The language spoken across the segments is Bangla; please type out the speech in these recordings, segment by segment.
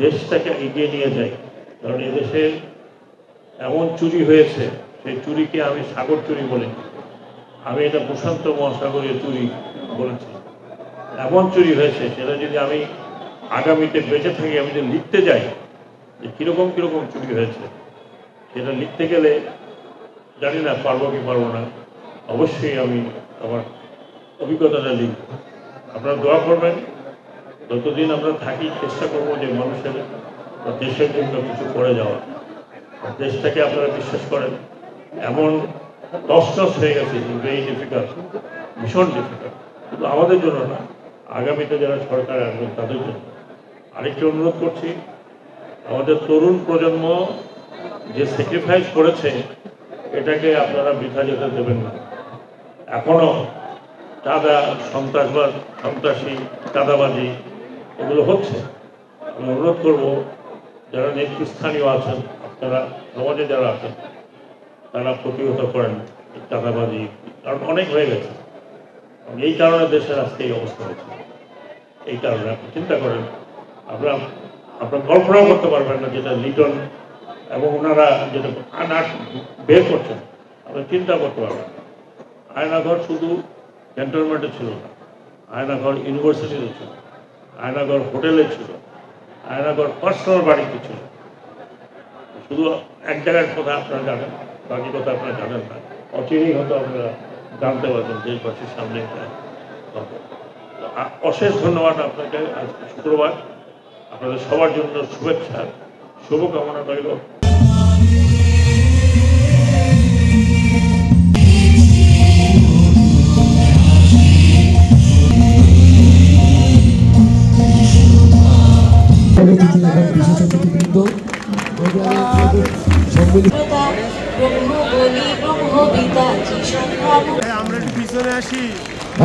দেশটাকে এগিয়ে নিয়ে যাই। কারণ এদেশে এমন চুরি হয়েছে, সেই চুরিকে আমি সাগর চুরি বলিনি, আমি এটা প্রশান্ত মহাসাগরীয় চুরি বলেছি। এমন চুরি হয়েছে সেটা যদি আমি আগামীতে বেঁচে থাকি, আমি যদি লিখতে যাই যে কীরকম কীরকম চুরি হয়েছে, সেটা লিখতে গেলে জানি না পারবো কি পারবো না। অবশ্যই আমি আমার অভিজ্ঞতাটা লিখব। আপনারা দোয়া করবেন, যতদিন আমরা থাকি চেষ্টা করবো যে মানুষের দেশের জন্য কিছু করে যাওয়া। দেশটাকে আপনারা বিশ্বাস করেন এমন তছনছ হয়ে গেছে, ভেরি ডিফিকাল্ট, ভীষণ ডিফিকাল্ট, কিন্তু আমাদের জন্য না, আগামীতে যারা সরকারে আসবেন তাদের জন্য। আরেকটি অনুরোধ করছি, আমাদের তরুণ প্রজন্ম যে স্যাক্রিফাইস করেছে এটাকে আপনারা বৃথা যেতে দেবেন না। এখনও চাঁদা, সন্ত্রাসবাদ, সন্ত্রাসী, চাঁদাবাজি এগুলো হচ্ছে। আমি অনুরোধ করব যারা নেতৃস্থানীয় আছেন, আপনারা সমাজে যারা আছেন, তারা প্রতিহত করেন চাঁদাবাজি, কারণ অনেক হয়ে গেছে। এই কারণে দেশের আজকে এই অবস্থা হয়েছে। এই কারণে আপনি চিন্তা করেন, আপনারা কল্পনাও করতে পারবেন না যেটা লিটন এবং ওনারা যেটা আনাট বের করছেন, আপনারা চিন্তা করতে পারবেন। আয়নাঘর শুধু ক্যান্টনমেন্টে ছিল না, আয়নাঘর ইউনিভার্সিটিতে ছিল, আয়নাঘর হোটেলে ছিল, আয়নাঘর পার্সোনাল বাড়িতে ছিল। শুধু এক জায়গার কথা আপনারা জানেন, বাকি কথা আপনারা জানেন না। অচিরেই হয়তো আপনারা জানতে পারবেন দেশবাসীর সামনে। অশেষ ধন্যবাদ আপনাকে। আজকে শুক্রবার, আপনাদের সবার জন্য শুভেচ্ছা, শুভকামনা রইল।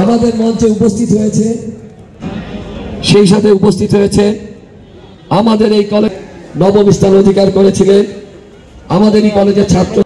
আমাদের মঞ্চে উপস্থিত হয়েছে, সেই সাথে উপস্থিত হয়েছে আমাদের এই কলেজ নবম স্থান অধিকার করেছিলেন আমাদের এই কলেজের ছাত্র